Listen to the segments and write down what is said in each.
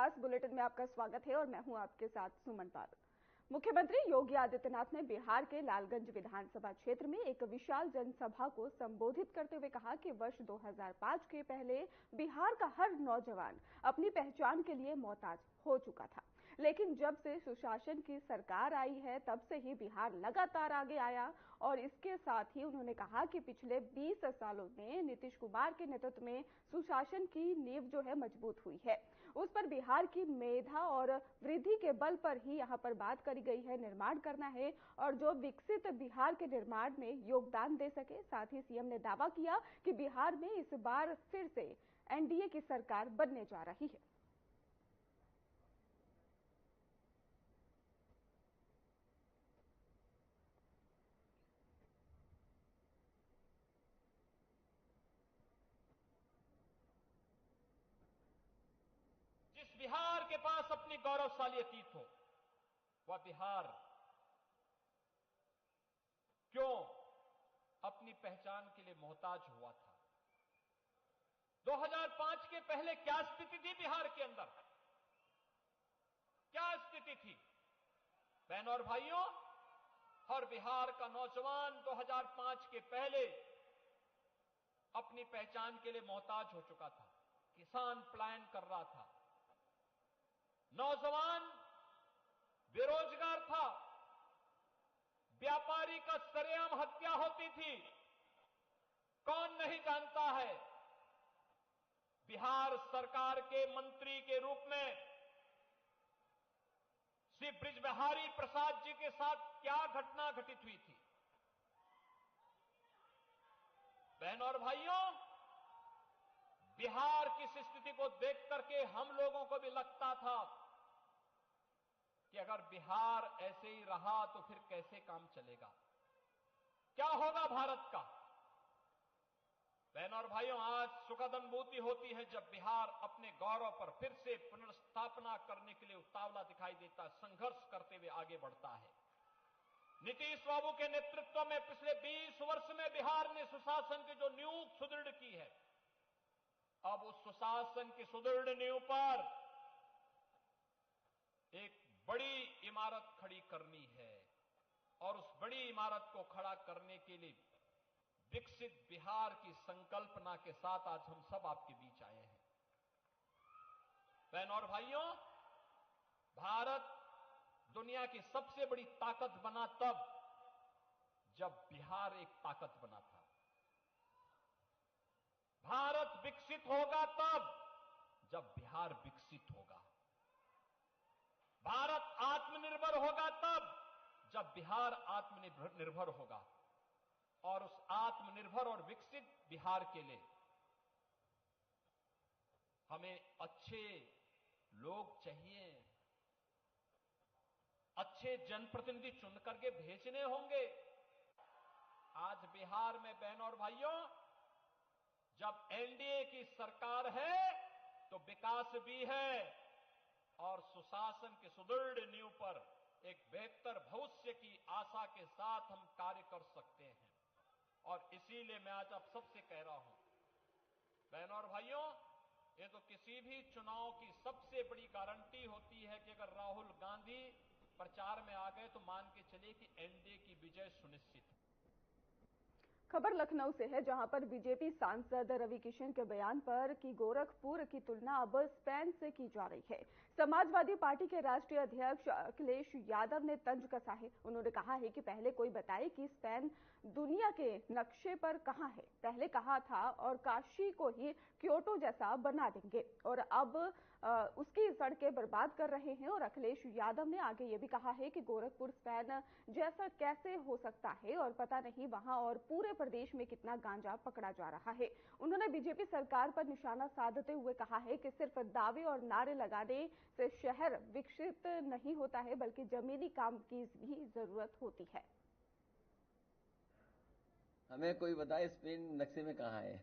खास बुलेटिन में आपका स्वागत है और मैं हूं आपके साथ सुमन पाल। मुख्यमंत्री योगी आदित्यनाथ ने बिहार के लालगंज विधानसभा क्षेत्र में एक विशाल जनसभा को संबोधित करते हुए कहा कि वर्ष 2005 के पहले बिहार का हर नौजवान अपनी पहचान के लिए मोहताज हो चुका था, लेकिन जब से सुशासन की सरकार आई है तब से ही बिहार लगातार आगे आया। और इसके साथ ही उन्होंने कहा कि पिछले 20 सालों में नीतीश कुमार के नेतृत्व में सुशासन की नींव जो है मजबूत हुई है, उस पर बिहार की मेधा और वृद्धि के बल पर ही यहाँ पर बात करी गई है, निर्माण करना है और जो विकसित बिहार के निर्माण में योगदान दे सके। साथ ही सीएम ने दावा किया कि बिहार में इस बार फिर से एनडीए की सरकार बनने जा रही है। जिस बिहार के पास अपनी गौरवशाली अतीत हो, वह बिहार क्यों अपनी पहचान के लिए मोहताज हुआ था? 2005 के पहले क्या स्थिति थी बिहार के अंदर? क्या स्थिति थी? बहनों और भाइयों, हर बिहार का नौजवान 2005 के पहले अपनी पहचान के लिए मोहताज हो चुका था। किसान पलायन कर रहा था, नौजवान बेरोजगार था, व्यापारी का सरेआम हत्या होती थी। कौन नहीं जानता है बिहार सरकार के मंत्री के रूप में श्री बृजबिहारी प्रसाद जी के साथ क्या घटना घटित हुई थी? बहनों और भाइयों, बिहार की इस स्थिति को देख करके हम लोगों को भी लगता था कि अगर बिहार ऐसे ही रहा तो फिर कैसे काम चलेगा, क्या होगा भारत का? बहनों और भाइयों, आज सुखद अनुभूति होती है जब बिहार अपने गौरव पर फिर से पुनर्स्थापना करने के लिए उतावला दिखाई देता है, संघर्ष करते हुए आगे बढ़ता है। नीतीश बाबू के नेतृत्व में पिछले 20 वर्ष में बिहार ने सुशासन की जो नींव सुदृढ़ की है, अब उस सुशासन की सुदृढ़ नींव पर एक बड़ी इमारत खड़ी करनी है और उस बड़ी इमारत को खड़ा करने के लिए विकसित बिहार की संकल्पना के साथ आज हम सब आपके बीच आए हैं। बहनों और भाइयों, भारत दुनिया की सबसे बड़ी ताकत बना तब जब बिहार एक ताकत बना था। भारत विकसित होगा तब जब बिहार विकसित होगा। भारत आत्मनिर्भर होगा तब जब बिहार आत्मनिर्भर होगा। और उस आत्मनिर्भर और विकसित बिहार के लिए हमें अच्छे लोग चाहिए, अच्छे जनप्रतिनिधि चुन करके भेजने होंगे। आज बिहार में बहनों और भाइयों, जब एनडीए की सरकार है तो विकास भी है और सुशासन की सुदृढ़ नींव पर एक बेहतर भविष्य की आशा के साथ हम कार्य कर सकते हैं। और इसीलिए मैं आज आप सबसे कह रहा हूं, बहनों और भाइयों, ये तो किसी भी चुनाव की सबसे बड़ी गारंटी होती है कि अगर राहुल गांधी प्रचार में आ गए तो मान के चलिए कि एनडीए की विजय सुनिश्चित है। खबर लखनऊ से है, जहां पर बीजेपी सांसद रवि किशन के बयान पर कि गोरखपुर की तुलना अब स्पेन से की जा रही है। समाजवादी पार्टी के राष्ट्रीय अध्यक्ष अखिलेश यादव ने तंज कसा है। उन्होंने कहा है कि पहले कोई बताए कि स्पेन दुनिया के नक्शे पर कहां है। पहले कहा था और काशी को ही क्योटो जैसा बना देंगे और अब उसकी सड़कें बर्बाद कर रहे हैं। और अखिलेश यादव ने आगे ये भी कहा है कि गोरखपुर स्पेन जैसा कैसे हो सकता है और पता नहीं वहां और पूरे प्रदेश में कितना गांजा पकड़ा जा रहा है। उन्होंने बीजेपी सरकार पर निशाना साधते हुए कहा है कि सिर्फ दावे और नारे लगाने से शहर विकसित नहीं होता है, बल्कि जमीनी काम की भी जरूरत होती है। हमें कोई बताए स्पेन नक्शे में कहां है?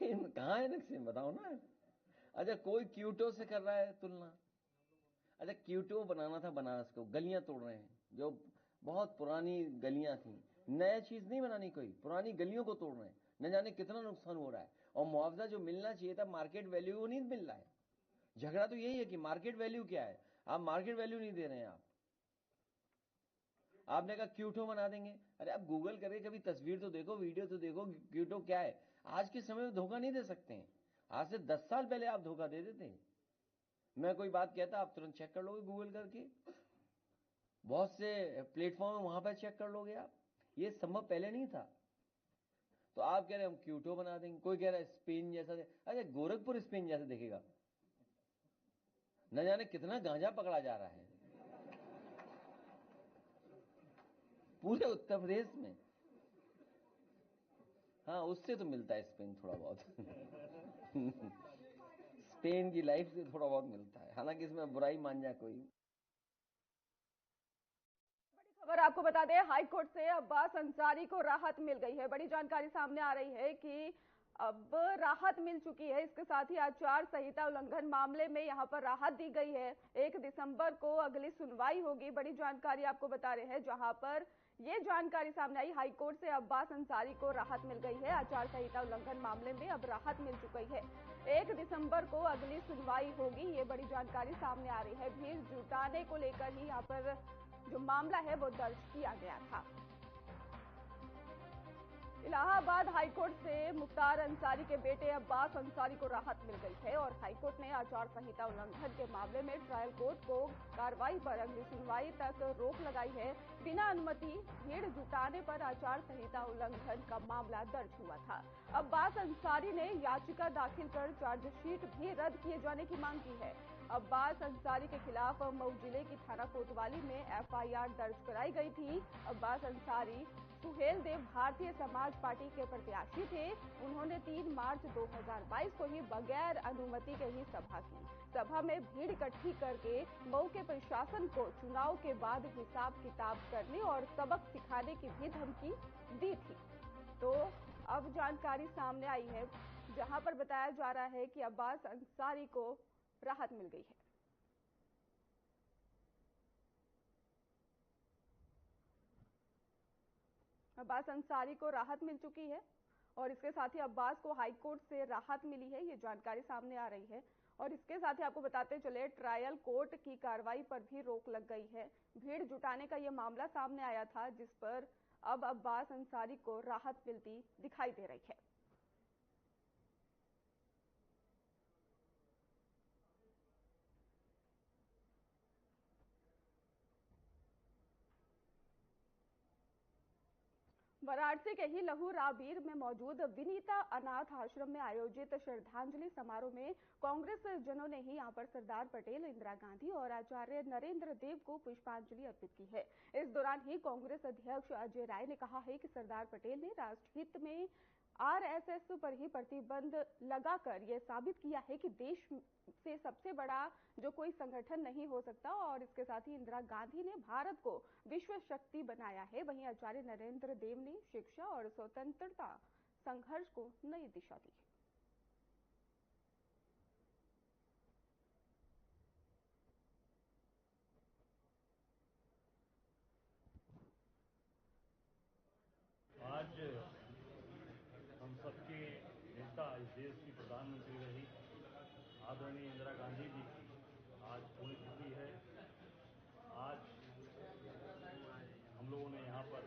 स्पेन कहां है नक्शे में, बताओ ना। अच्छा, कोई क्यूटो से कर रहा है तुलना। अच्छा, क्यूटो बनाना था बनारस को, गलियां तोड़ रहे हैं जो बहुत पुरानी गलियां थी। नया चीज नहीं बनानी, कोई पुरानी गलियों को तोड़ रहे हैं। न जाने कितना नुकसान हो रहा है। और मुआवजा जो मिलना चाहिए था मार्केट वैल्यू वो नहीं मिल रहा है। झगड़ा तो यही है कि मार्केट वैल्यू क्या है, आप मार्केट वैल्यू नहीं दे रहे हैं। आपने कहा क्यूटो बना देंगे, अरे आप गूगल करके कभी तस्वीर तो देखो, वीडियो तो देखो, क्यूटो क्या है। आज के समय में धोखा नहीं दे सकते हैं, आज से 10 साल पहले आप धोखा दे देते। मैं कोई बात कहता आप तुरंत चेक कर लोगे गूगल करके, बहुत से प्लेटफॉर्म है वहां पर चेक कर लोगे आप, ये संभव पहले नहीं था। तो आप कह रहे हैं हम क्यूटो बना देंगे, कोई कह रहा है स्पेन जैसा। अरे गोरखपुर स्पेन जैसे दिखेगा, न जाने कितना गांजा पकड़ा जा रहा है पूरे उत्तर प्रदेश में। हाँ उससे तो मिलता है स्पेन थोड़ा बहुत स्पेन की लाइफ से थोड़ा बहुत मिलता है, हालांकि इसमें बुराई मान जाए कोई। खबर आपको बता दें, हाईकोर्ट से अब्बास अंसारी को राहत मिल गई है। बड़ी जानकारी सामने आ रही है कि अब राहत मिल चुकी है। इसके साथ ही आचार संहिता उल्लंघन मामले में यहां पर राहत दी गई है। 1 दिसंबर को अगली सुनवाई होगी। बड़ी जानकारी आपको बता रहे हैं, जहां पर ये जानकारी सामने आई, हाईकोर्ट से अब्बास अंसारी को राहत मिल गई है। आचार संहिता उल्लंघन मामले में अब राहत मिल चुकी है। 1 दिसंबर को अगली सुनवाई होगी, ये बड़ी जानकारी सामने आ रही है। भीड़ जुटाने को लेकर ही यहाँ पर जो मामला है वो दर्ज किया गया था। इलाहाबाद हाईकोर्ट से मुख्तार अंसारी के बेटे अब्बास अंसारी को राहत मिल गई है और हाईकोर्ट ने आचार संहिता उल्लंघन के मामले में ट्रायल कोर्ट को कार्रवाई पर अगली सुनवाई तक रोक लगाई है। बिना अनुमति भीड़ जुटाने पर आचार संहिता उल्लंघन का मामला दर्ज हुआ था। अब्बास अंसारी ने याचिका दाखिल कर चार्जशीट भी रद्द किए जाने की मांग की है। अब्बास अंसारी के खिलाफ मऊ जिले की थाना कोतवाली में एफआईआर दर्ज कराई गई थी। अब्बास अंसारी सुहेल देव भारतीय समाज पार्टी के प्रत्याशी थे। उन्होंने 3 मार्च 2022 को ही बगैर अनुमति के ही सभा की। सभा में भीड़ इकट्ठी करके मऊ के प्रशासन को चुनाव के बाद हिसाब किताब करने और सबक सिखाने की भी धमकी दी थी। तो अब जानकारी सामने आई है, जहां पर बताया जा रहा है कि अब्बास अंसारी को राहत मिल गई है। अब्बास अंसारी को राहत मिल चुकी है और इसके साथ ही अब्बास को हाईकोर्ट से राहत मिली है, ये जानकारी सामने आ रही है। और इसके साथ ही आपको बताते चले, ट्रायल कोर्ट की कार्रवाई पर भी रोक लग गई है। भीड़ जुटाने का ये मामला सामने आया था, जिस पर अब अब्बास अंसारी को राहत मिलती दिखाई दे रही है। वाराणसी के ही लहू राबीर में मौजूद विनीता अनाथ आश्रम में आयोजित श्रद्धांजलि समारोह में कांग्रेस जनों ने ही यहां पर सरदार पटेल, इंदिरा गांधी और आचार्य नरेंद्र देव को पुष्पांजलि अर्पित की है। इस दौरान ही कांग्रेस अध्यक्ष अजय राय ने कहा है कि सरदार पटेल ने राष्ट्रहित में आरएसएस पर ही प्रतिबंध लगाकर यह साबित किया है कि देश से सबसे बड़ा जो कोई संगठन नहीं हो सकता। और इसके साथ ही इंदिरा गांधी ने भारत को विश्व शक्ति बनाया है, वहीं आचार्य नरेंद्र देव ने शिक्षा और स्वतंत्रता संघर्ष को नई दिशा दी। आज हम सबके नेता, इस देश की प्रधानमंत्री रही आदरणीय इंदिरा गांधी जी की आज पुण्यतिथि है। आज हम लोगों ने यहाँ पर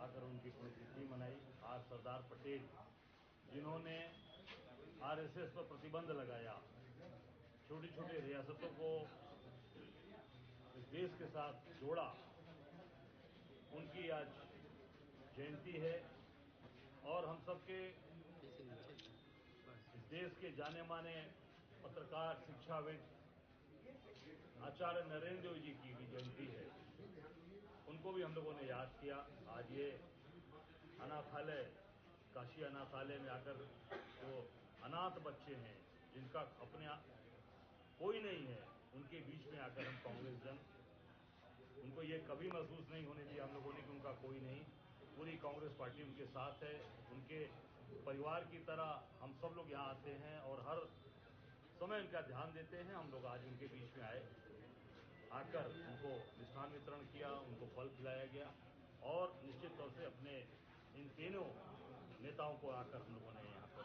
आकर उनकी पुण्यतिथि मनाई। आज सरदार पटेल, जिन्होंने आरएसएस पर प्रतिबंध लगाया, छोटी छोटी रियासतों को इस देश के साथ जोड़ा, उनकी आज जयंती है। और हम सबके इस देश के जाने माने पत्रकार, शिक्षाविद आचार्य नरेंद्र देव जी की भी जयंती है, उनको भी हम लोगों ने याद किया। आज ये अनाथालय, काशी अनाथालय में आकर जो अनाथ बच्चे हैं, जिनका अपने कोई नहीं है, उनके बीच में आकर हम कांग्रेस जन, उनको ये कभी महसूस नहीं होने दिया हम लोगों ने कि उनका कोई नहीं, पूरी कांग्रेस पार्टी उनके साथ है। उनके परिवार की तरह हम सब लोग यहाँ आते हैं और हर समय उनका ध्यान देते हैं। हम लोग आज उनके बीच में आए, आकर उनको मिष्ठान वितरण किया, उनको फल खिलाया गया और निश्चित तौर से अपने इन तीनों नेताओं को आकर हम लोगों ने यहाँ पर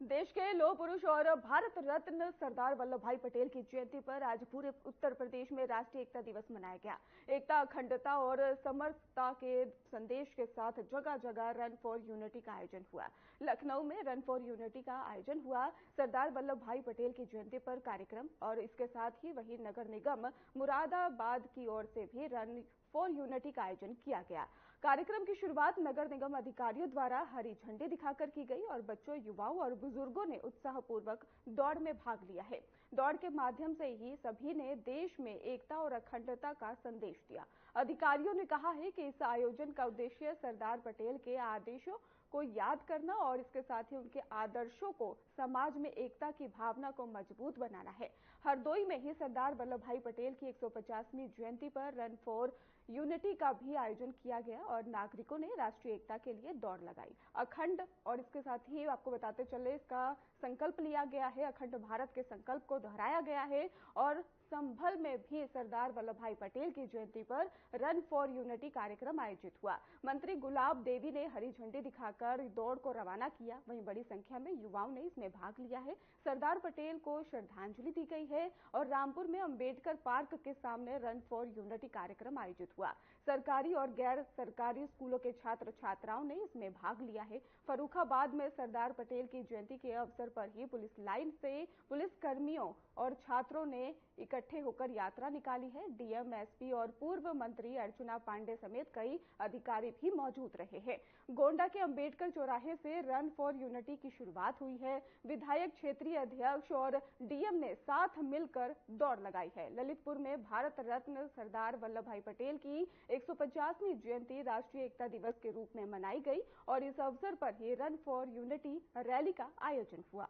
देश के लौह पुरुष और भारत रत्न सरदार वल्लभ भाई पटेल की जयंती पर आज पूरे उत्तर प्रदेश में राष्ट्रीय एकता दिवस मनाया गया। एकता, अखंडता और समरसता के संदेश के साथ जगह जगह रन फॉर यूनिटी का आयोजन हुआ। लखनऊ में रन फॉर यूनिटी का आयोजन हुआ। सरदार वल्लभ भाई पटेल की जयंती पर कार्यक्रम और इसके साथ ही वही नगर निगम मुरादाबाद की ओर से भी रन फॉर यूनिटी का आयोजन किया गया। कार्यक्रम की शुरुआत नगर निगम अधिकारियों द्वारा हरी झंडी दिखाकर की गई और बच्चों, युवाओं और बुजुर्गों ने उत्साहपूर्वक दौड़ में भाग लिया है। दौड़ के माध्यम से ही सभी ने देश में एकता और अखंडता का संदेश दिया। अधिकारियों ने कहा है कि इस आयोजन का उद्देश्य सरदार पटेल के आदेशों को याद करना और इसके साथ ही उनके आदर्शों को समाज में एकता की भावना को मजबूत बनाना है। हरदोई में ही सरदार वल्लभ भाई पटेल की 150वीं जयंती पर रन फॉर यूनिटी का भी आयोजन किया गया और नागरिकों ने राष्ट्रीय एकता के लिए दौड़ लगाई। अखंड और इसके साथ ही आपको बताते चले इसका संकल्प लिया गया है। अखंड भारत के संकल्प को दोहराया गया है और संभल में भी सरदार वल्लभ भाई पटेल की जयंती पर रन फॉर यूनिटी कार्यक्रम आयोजित हुआ। मंत्री गुलाब देवी ने हरी झंडी दिखाकर दौड़ को रवाना किया। वहीं बड़ी संख्या में युवाओं ने इसमें भाग लिया है। सरदार पटेल को श्रद्धांजलि दी गई है और रामपुर में अंबेडकर पार्क के सामने रन फॉर यूनिटी कार्यक्रम आयोजित हुआ। सरकारी और गैर सरकारी स्कूलों के छात्र छात्राओं ने इसमें भाग लिया है। फर्रुखाबाद में सरदार पटेल की जयंती के अवसर पर ही पुलिस लाइन से पुलिस कर्मियों और छात्रों ने इकट्ठे होकर यात्रा निकाली है। डीएम, एसपी और पूर्व मंत्री अर्चना पांडे समेत कई अधिकारी भी मौजूद रहे हैं। गोंडा के अंबेडकर चौराहे से रन फॉर यूनिटी की शुरुआत हुई है। विधायक, क्षेत्रीय अध्यक्ष और डीएम ने साथ मिलकर दौड़ लगाई है। ललितपुर में भारत रत्न सरदार वल्लभ भाई पटेल की 150वीं जयंती राष्ट्रीय एकता दिवस के रूप में मनाई गई और इस अवसर पर ही रन फॉर यूनिटी रैली का आयोजन हुआ।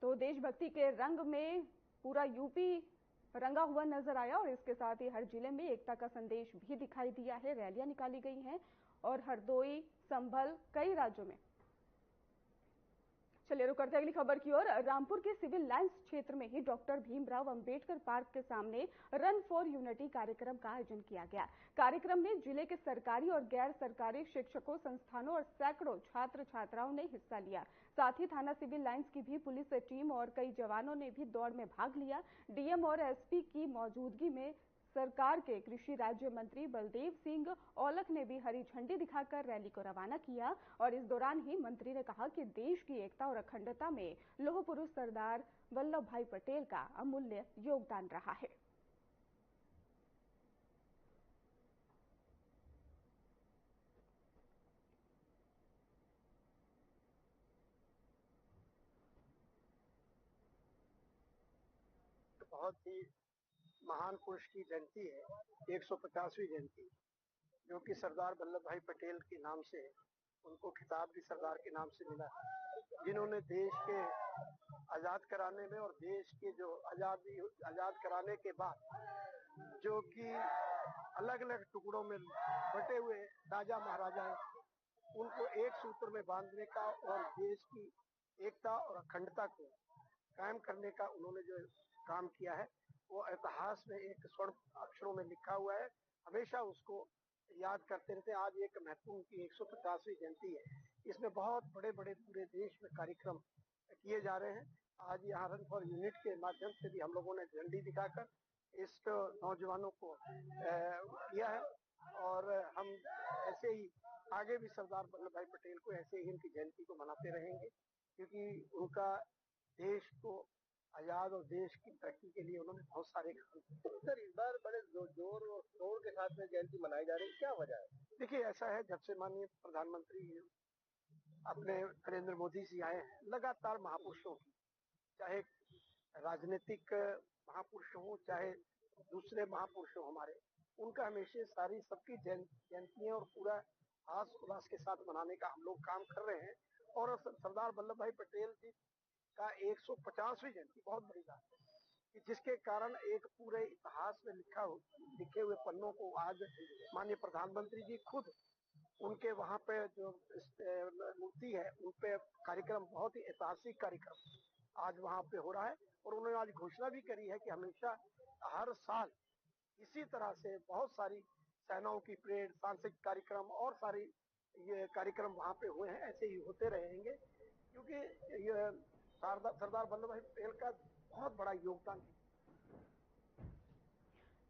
तो देशभक्ति के रंग में पूरा यूपी रंगा हुआ नजर आया और इसके साथ ही हर जिले में एकता का संदेश भी दिखाई दिया है। रैलियां निकाली गई हैं और हरदोई, संभल, कई राज्यों में। चलिए रुक करते अगली खबर की ओर। रामपुर के सिविल लाइंस क्षेत्र में ही डॉक्टर भीमराव अंबेडकर पार्क के सामने रन फॉर यूनिटी कार्यक्रम का आयोजन किया गया। कार्यक्रम में जिले के सरकारी और गैर सरकारी शिक्षकों, संस्थानों और सैकड़ों छात्र छात्राओं ने हिस्सा लिया। साथ ही थाना सिविल लाइंस की भी पुलिस टीम और कई जवानों ने भी दौड़ में भाग लिया। डीएम और एसपी की मौजूदगी में सरकार के कृषि राज्य मंत्री बलदेव सिंह औलख ने भी हरी झंडी दिखाकर रैली को रवाना किया और इस दौरान ही मंत्री ने कहा कि देश की एकता और अखंडता में लौह पुरुष सरदार वल्लभ भाई पटेल का अमूल्य योगदान रहा है। बहुत ही महान पुरुष की जयंती है, 150वीं जयंती, जो कि सरदार वल्लभ भाई पटेल के नाम से, उनको खिताब भी सरदार के नाम से मिला, जिन्होंने देश के आजाद कराने में और देश के जो आजाद कराने के बाद जो कि अलग अलग टुकड़ों में बटे हुए राजा महाराजा हैं, उनको एक सूत्र में बांधने का और देश की एकता और अखंडता को कायम करने का उन्होंने जो काम किया है, वो इतिहास में एक स्वर्ण अक्षरों में लिखा हुआ है। हमेशा उसको याद करते रहते हैं। आज एक महत्वपूर्ण की 150वीं जयंती है। इसमें बहुत बड़े बड़े पूरे देश में कार्यक्रम किए जा रहे हैं। आज यहाँ रन फॉर यूनिट के माध्यम से भी हम लोगों ने झंडी दिखाकर इस नौजवानों को किया है और हम ऐसे ही आगे भी सरदार वल्लभ भाई पटेल को ऐसे ही इनकी जयंती को मनाते रहेंगे, क्योंकि उनका देश को आजाद और देश की तरक्की के लिए उन्होंने बहुत सारे काम किए। सर, इस बार बड़े जोर और शोर के साथ में जयंती मनाई जा रही है, क्या वजह है? देखिए, ऐसा है, जब से माननीय प्रधानमंत्री अपने नरेंद्र मोदी जी आए हैं, लगातार महापुरुषों की, चाहे राजनीतिक महापुरुष हो चाहे दूसरे महापुरुष हो हमारे, उनका हमेशा सारी सबकी जयंतियां और पूरा हास उल्लास के साथ मनाने का हम लोग काम कर रहे हैं। और सरदार वल्लभ भाई पटेल जी का 150वीं जयंती बहुत बड़ी बात है, कि जिसके कारण एक पूरे इतिहास में लिखे हुए पन्नों को आज माननीय प्रधानमंत्री जी खुद उनके वहां पे जो मूर्ति है उन पे कार्यक्रम, बहुत ही ऐतिहासिक कार्यक्रम आज वहां पे हो रहा है। और उन्होंने आज घोषणा भी करी है कि हमेशा हर साल इसी तरह से बहुत सारी सेनाओं की परेड, सांस्कृतिक कार्यक्रम और सारी ये कार्यक्रम वहाँ पे हुए हैं, ऐसे ही होते रहेंगे, क्योंकि ये सरदार वल्लभ भाई पटेल का बहुत बड़ा योगदान है।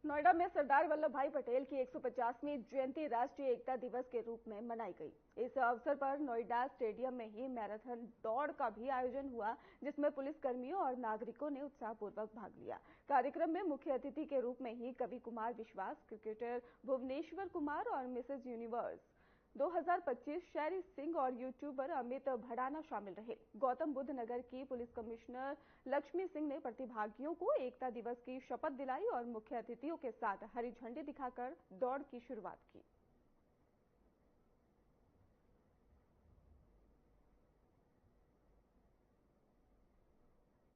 नोएडा में सरदार वल्लभ भाई पटेल की 150वीं जयंती राष्ट्रीय एकता दिवस के रूप में मनाई गई। इस अवसर पर नोएडा स्टेडियम में ही मैराथन दौड़ का भी आयोजन हुआ, जिसमें पुलिसकर्मियों और नागरिकों ने उत्साहपूर्वक भाग लिया। कार्यक्रम में मुख्य अतिथि के रूप में ही कवि कुमार विश्वास, क्रिकेटर भुवनेश्वर कुमार और मिसेज यूनिवर्स 2025 शैरी सिंह और यूट्यूबर अमित भड़ाना शामिल रहे। गौतम बुद्ध नगर की पुलिस कमिश्नर लक्ष्मी सिंह ने प्रतिभागियों को एकता दिवस की शपथ दिलाई और मुख्य अतिथियों के साथ हरी झंडी दिखाकर दौड़ की शुरुआत की।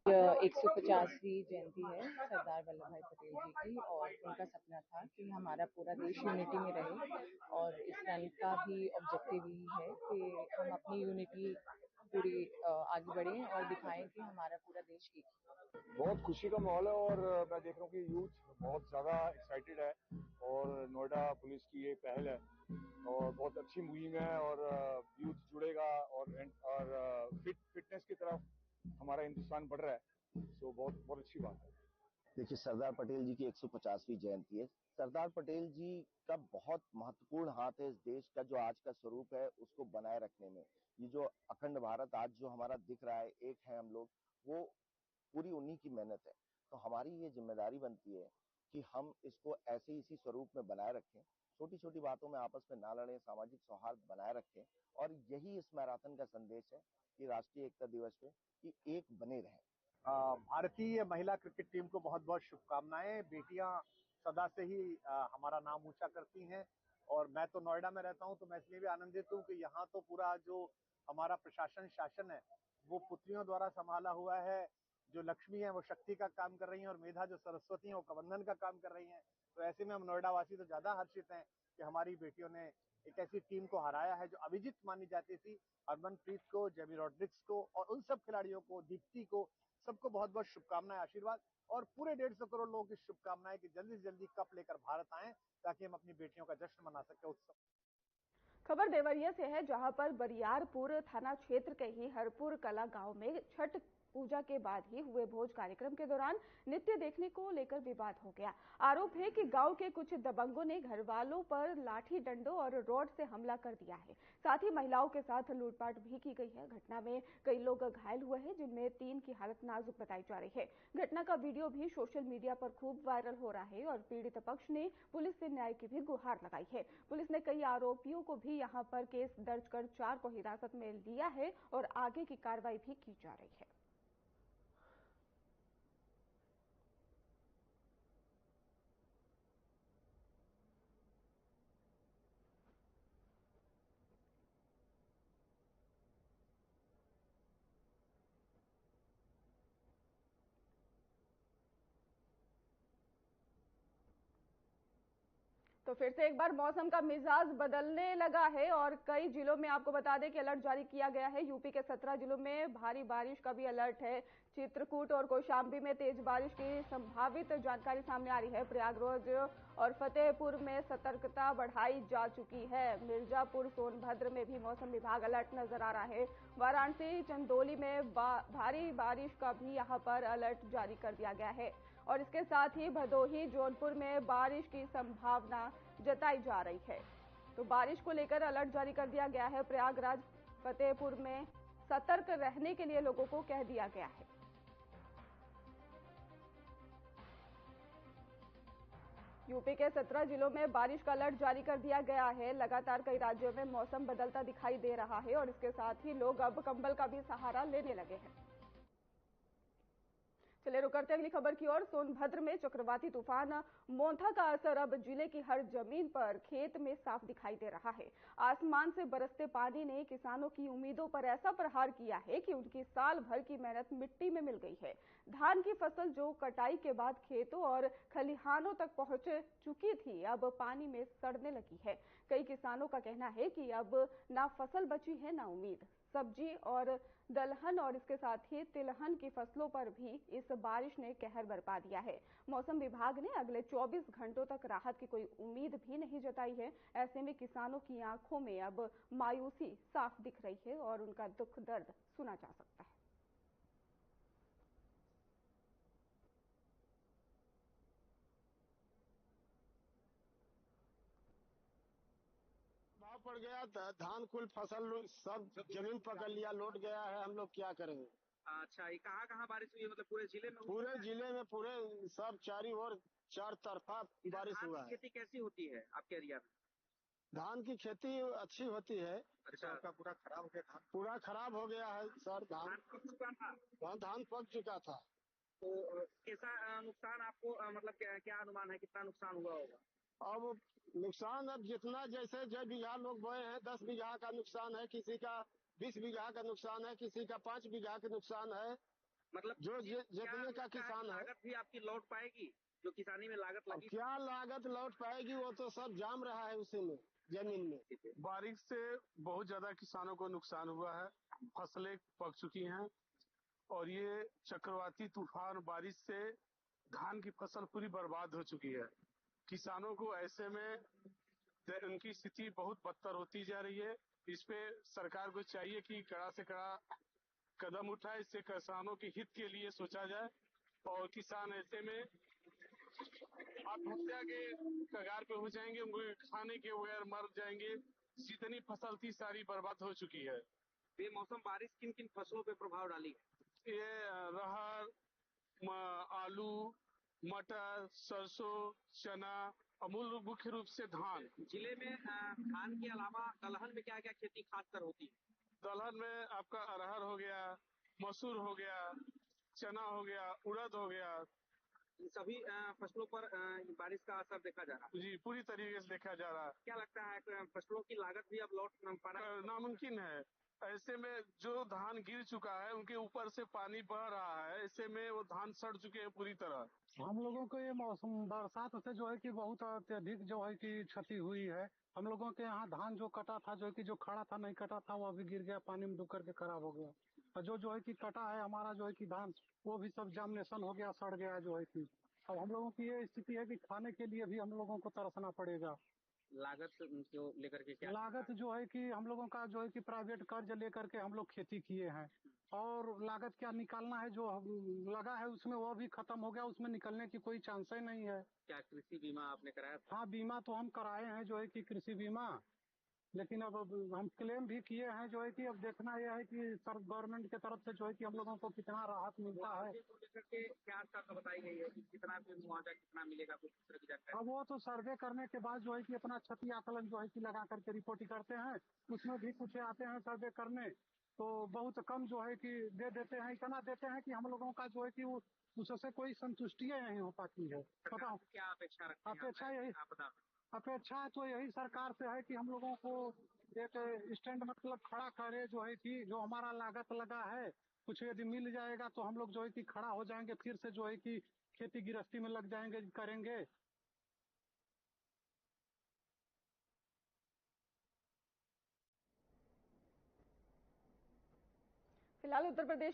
150वीं जयंती है सरदार वल्लभ भाई पटेल जी की, और उनका सपना था कि हमारा पूरा देश यूनिटी में रहे, और इस रन का भी ऑब्जेक्टिव यही है कि हम अपनी यूनिटी पूरी आगे बढ़ें और दिखाएं कि हमारा पूरा देश एक है। बहुत खुशी का माहौल है और मैं देख रहा हूँ कि यूथ बहुत ज़्यादा एक्साइटेड है, और नोएडा पुलिस की ये पहल है और बहुत अच्छी मुहिम है, और यूथ जुड़ेगा और फिटनेस की तरफ हमारा हिंदुस्तान बढ़ रहा है, तो बहुत अच्छी बात है। देखिए, सरदार पटेल जी की 150वीं जयंती है। सरदार पटेल जी का बहुत महत्वपूर्ण हाथ है इस देश का, जो आज का स्वरूप है उसको बनाए रखने में। ये जो अखंड भारत आज जो हमारा दिख रहा है, एक है हम लोग, वो पूरी उन्हीं की मेहनत है। तो हमारी ये जिम्मेदारी बनती है कि हम इसको ऐसे ही इसी स्वरूप में बनाए रखें, छोटी छोटी बातों में आपस में ना लड़ें, सामाजिक सौहार्द बनाए रखें, और यही इस मैराथन का संदेश है कि राष्ट्रीय एकता दिवस पे कि एक बने रहें। भारतीय महिला क्रिकेट टीम को बहुत बहुत शुभकामनाएं। बेटियां सदा से ही हमारा नाम ऊंचा करती हैं, और मैं तो नोएडा में रहता हूं, तो मैं इसलिए भी आनंदित हूं कि यहाँ तो पूरा जो हमारा प्रशासन शासन है वो पुत्रियों द्वारा संभाला हुआ है। जो लक्ष्मी है वो शक्ति का काम कर रही हैं, और मेधा जो सरस्वती है वो प्रबंधन का काम कर रही हैं। तो ऐसे में हम नोएडा वासी तो ज्यादा हर्षित हैं कि हमारी बेटियों ने एक ऐसी टीम को हराया है जो अविजित मानी जाती थी। हरमनप्रीत को, जेमी रॉड्रिक्स को और उन सब खिलाड़ियों को, दीप्ति को, सबको बहुत बहुत शुभकामनाएं, आशीर्वाद, और पूरे 150 करोड़ लोगों की शुभकामनाएं कि जल्दी से जल्दी कप लेकर भारत आएं, ताकि हम अपनी बेटियों का जश्न मना सकें, उत्सव। खबर देवरिया से है, जहां पर बरियारपुर थाना क्षेत्र के ही हरपुर कला गांव में छठ पूजा के बाद ही हुए भोज कार्यक्रम के दौरान नृत्य देखने को लेकर विवाद हो गया। आरोप है कि गांव के कुछ दबंगों ने घर वालों पर लाठी डंडों और रॉड से हमला कर दिया है। साथ ही महिलाओं के साथ लूटपाट भी की गई है। घटना में कई लोग घायल हुए हैं, जिनमें 3 की हालत नाजुक बताई जा रही है। घटना का वीडियो भी सोशल मीडिया पर खूब वायरल हो रहा है, और पीड़ित पक्ष ने पुलिस से न्याय की भी गुहार लगाई है। पुलिस ने कई आरोपियों को भी यहां पर केस दर्ज कर 4 को हिरासत में लिया है, और आगे की कार्रवाई भी की जा रही है। तो फिर से एक बार मौसम का मिजाज बदलने लगा है, और कई जिलों में आपको बता दें कि अलर्ट जारी किया गया है। यूपी के 17 जिलों में भारी बारिश का भी अलर्ट है। चित्रकूट और कौशाम्बी में तेज बारिश की संभावित जानकारी सामने आ रही है। प्रयागराज और फतेहपुर में सतर्कता बढ़ाई जा चुकी है। मिर्जापुर, सोनभद्र में भी मौसम विभाग अलर्ट नजर आ रहा है। वाराणसी, चंदौली में भारी बारिश का भी यहां पर अलर्ट जारी कर दिया गया है, और इसके साथ ही भदोही, जौनपुर में बारिश की संभावना जताई जा रही है। तो बारिश को लेकर अलर्ट जारी कर दिया गया है। प्रयागराज, फतेहपुर में सतर्क रहने के लिए लोगों को कह दिया गया है। यूपी के 17 जिलों में बारिश का अलर्ट जारी कर दिया गया है। लगातार कई राज्यों में मौसम बदलता दिखाई दे रहा है, और इसके साथ ही लोग अब कंबल का भी सहारा लेने लगे हैं। चलिए रुक करते अगली खबर की ओर। सोनभद्र में चक्रवाती तूफान मोंथा का असर अब जिले की हर जमीन पर, खेत में साफ दिखाई दे रहा है। आसमान से बरसते पानी ने किसानों की उम्मीदों पर ऐसा प्रहार किया है कि उनकी साल भर की मेहनत मिट्टी में मिल गई है। धान की फसल जो कटाई के बाद खेतों और खलिहानों तक पहुंच चुकी थी, अब पानी में सड़ने लगी है। कई किसानों का कहना है कि अब ना फसल बची है ना उम्मीद। सब्जी और दलहन और इसके साथ ही तिलहन की फसलों पर भी इस बारिश ने कहर बरपा दिया है। मौसम विभाग ने अगले 24 घंटों तक राहत की कोई उम्मीद भी नहीं जताई है। ऐसे में किसानों की आंखों में अब मायूसी साफ दिख रही है और उनका दुख दर्द सुना जा सकता है। भाव पड़ गया, धान कुल फसल सब जमीन पकड़ लिया, लौट गया है। हम लोग क्या करेंगे? अच्छा, ये कहाँ बारिश हुई है? मतलब पूरे जिले में? पूरे जिले में, पूरे सब चारों ओर, चार तरफा बारिश हुआ है। खेती कैसी होती है आपके एरिया में? धान की खेती अच्छी होती है। अच्छा, आपका पूरा खराब हो गया? पूरा खराब हो गया है सर। धान पक चुका था? धान पक चुका था। तो कैसा नुकसान आपको, मतलब क्या अनुमान है, कितना नुकसान हुआ होगा? अब नुकसान, अब जितना, जैसे जो बीघा लोग बोए हैं, 10 बीघा का नुकसान है, किसी का 20 बीघा का नुकसान है, किसी का 5 बीघा का नुकसान है। मतलब जो जितने का किसान है। लागत भी आपकी लौट पाएगी? जो किसानी में लागत लगी, क्या लागत लौट पाएगी? वो तो सब जाम रहा है उसी में, जमीन में। बारिश से बहुत ज्यादा किसानों को नुकसान हुआ है। फसलें पक चुकी हैं और ये चक्रवाती तूफान बारिश से धान की फसल पूरी बर्बाद हो चुकी है। किसानों को ऐसे में उनकी स्थिति बहुत बदतर होती जा रही है। इस पे सरकार को चाहिए कि कड़ा से कड़ा कदम उठाए, इससे किसानों के हित के लिए सोचा जाए और किसान ऐसे में आत्महत्या के कगार पे हो जाएंगे, उनको खाने के बगैर मर जाएंगे। जितनी फसल थी सारी बर्बाद हो चुकी है। ये मौसम बारिश किन किन फसलों पे प्रभाव डाली है? ये अरहर, आलू, मटर, सरसों, चना और मुख्य रूप से धान। जिले में धान के अलावा दलहन में क्या क्या खेती खासकर होती है? दलहन में आपका अरहर हो गया, मसूर हो गया, चना हो गया, उड़द हो गया। इन सभी फसलों पर बारिश का असर देखा जा रहा है? जी, पूरी तरीके से देखा जा रहा है। क्या लगता है फसलों की लागत भी अब लौट पाना नामुमकिन है? ऐसे में जो धान गिर चुका है उनके ऊपर से पानी बह रहा है, ऐसे में वो धान सड़ चुके हैं पूरी तरह। हम लोगों को ये मौसम बरसात से जो है कि बहुत अत्यधिक जो है कि क्षति हुई है। हम लोगों के यहाँ धान जो कटा था, जो है कि जो खड़ा था नहीं कटा था, वो अभी गिर गया, पानी में डूब करके खराब हो गया। और जो है कि कटा है हमारा जो है कि धान, वो भी सब जामनेशन हो गया, सड़ गया जो है कि। अब हम लोगों की ये स्थिति है कि खाने के लिए भी हम लोगों को तरसना पड़ेगा। लागत को लेकर के क्या? लागत जो है कि हम लोगों का जो है कि प्राइवेट कर्ज लेकर के हम लोग खेती किए हैं और लागत क्या निकालना है, जो लगा है उसमें वो भी खत्म हो गया, उसमें निकलने की कोई चांस ही नहीं है। क्या कृषि बीमा आपने कराया था? हाँ, बीमा तो हम कराए हैं जो है कि कृषि बीमा, लेकिन अब हम क्लेम भी किए हैं जो है कि अब देखना यह है कि गवर्नमेंट की तरफ से जो है कि हम लोगों को कितना राहत मिलता है। क्या शर्त बताई गई है कि कितना मुआवजा कितना मिलेगा, कुछ तरह की जानकारी? अब वो तो सर्वे करने के बाद जो है कि अपना क्षति आकलन जो है कि लगा करके रिपोर्ट करते हैं, उसमें भी कुछ आते हैं सर्वे करने, तो बहुत कम जो है कि दे देते हैं, इतना देते हैं कि हम लोगों का जो है कि वो उससे कोई संतुष्टि नहीं हो पाती है। बताओ क्या अपेक्षा रखते हैं? अपेक्षा यही, अपेक्षा तो यही सरकार से है कि हम लोगों को एक स्टैंड मतलब खड़ा करे, जो है कि जो हमारा लागत लगा है कुछ यदि मिल जाएगा तो हम लोग जो है कि खड़ा हो जाएंगे, फिर से जो है कि खेती गृहस्थी में लग जाएंगे, करेंगे। फिलहाल उत्तर प्रदेश